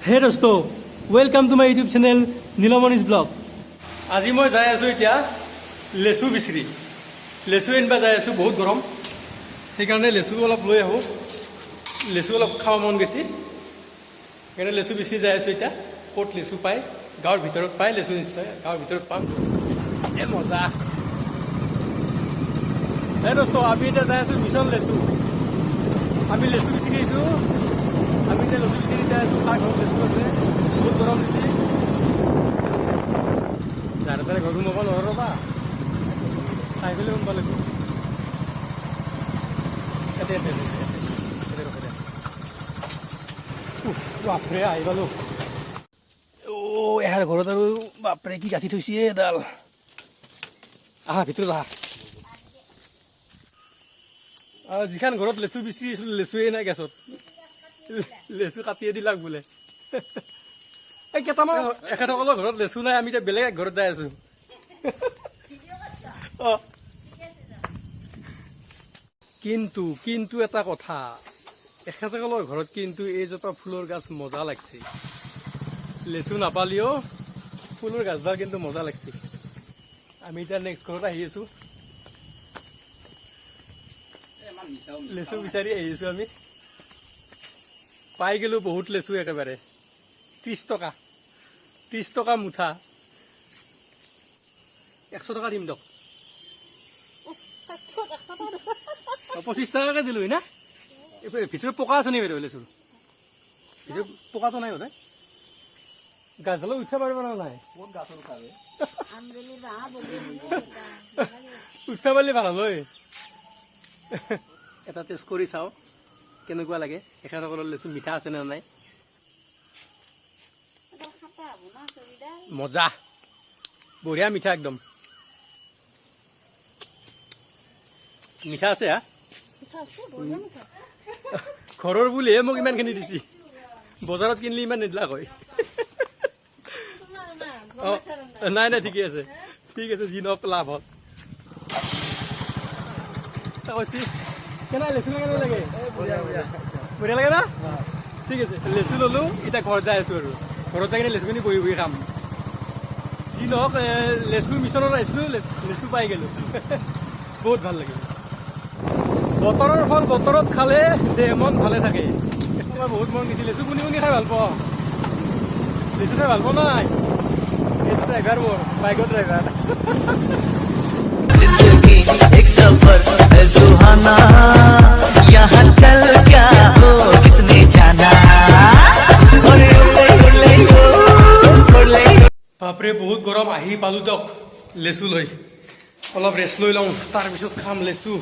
हे दोस्तों welcome to my YouTube channel Neelmani's blog. आज मैं जाई आसो इतना लेसु बिचरी लेसु एनबा जाई आसो बहुत गरम সেইকাৰণে लेसु अलप লৈ আহো लेसु अलप खावा मन गेছি সেইকাৰণে लेसु बिचरी जाई आसो इतना ক'ত लेसु पाय गाँवर ভিতৰত पाय लेसु निश्चय गाँवर ভিতৰত पाम ए मजा। हे दोस्तों अभी इतना जाई आसो मिशन लेसु আমি लेसु बिचरी आइছো আমি এতিয়া लेसु बिचरी जाई आसो তাৰ ঘৰত लेसु আছে बहुत गरम दिছে যাৰ তাৰে ঘৰ সোমাব নোৱাৰো ৰ'বা চাই পেলাই সোমাব লাগিব বাপৰে আহি পালো এহাৰ ঘৰত আৰু বাপৰে কি গাঁঠি থৈছে এডাল আহা ভিতৰত আহা যিখন ঘৰত লেচু বিচাৰিছিলো লেচুৱে নাই গেছত লেচু কাটিয়ে দিলাক বোলে এই কেইটামান এখেতসকলৰ ঘৰত লেচু নাই আমি এতিয়া বেলেগ এক ঘৰত যাই আছো কিন্তু কিন্তু এটা কথা এখেতসকলৰ ঘৰত কিন্তু এইজোপা ফুলৰ গাছ মজা লাগছে লেচু নাপালিও ফুলৰ গাছডাল কিন্তু মজা লাগছে আমি এতিয়া নেক্সট ঘৰত আহি আছো লেচু বিচাৰি আহিছো আমি পাই গেলো বহুত লেচু একেবাৰে 30 টকা মুঠা 100 টকা দিম দক 25 টাকাকে দিলো না ভিতৰত পোকা আছে নি বাইদেউ লেচুৰ ভিতৰত পোকাটো নাই বোধহয় গাছডালত উঠিব পাৰিব নাই উঠিব পাৰিলে ভাল হয় এটা টেষ্ট কৰি চাওঁ কেনেকুৱা লাগে এখেতসকলৰ লেচু মিঠা আছে নে নাই মজা বঢ়িয়া মিঠা একদম মিঠা আছে হা ঘৰৰ বুলিহে মোক ইমানখিনি দিছি বজাৰত কিনিলে ইমান নিদিলাক হয় নাই নাই ঠিকে আছে যি নহওক লাভ হ'ল কৈছি কেনে লেচু কেনে লাগে বঢ়িয়া লাগে না ঠিক আছে লেচু ললো এতিয়া ঘৰত যাই আছো আৰু ঘৰত যাই কিনে লেচুখিনি বহি বহি খাম যি নহওক লেচু মিছনত আহিছিলো লেচু পাই গেলো বহুত ভাল লাগিল বতৰৰ ফল বতৰত খালে দেহ মন ভালে থাকে মই বহুত মন গৈছিল লেচু শুনি শুনি খাই ভাল পাওঁ লেচু খাই ভাল পোৱা নাই এইটো ড্ৰাইভাৰ মোৰ বাইকৰ ড্ৰাইভাৰ एक सफर है सुहाना यहाँ कल क्या हो किसने जाना বাপৰে বহুত গৰম আহি পালো দিয়ক লেচু লৈ অলপ ৰেষ্ট লৈ লওঁ তাৰপিছত খাম লেচু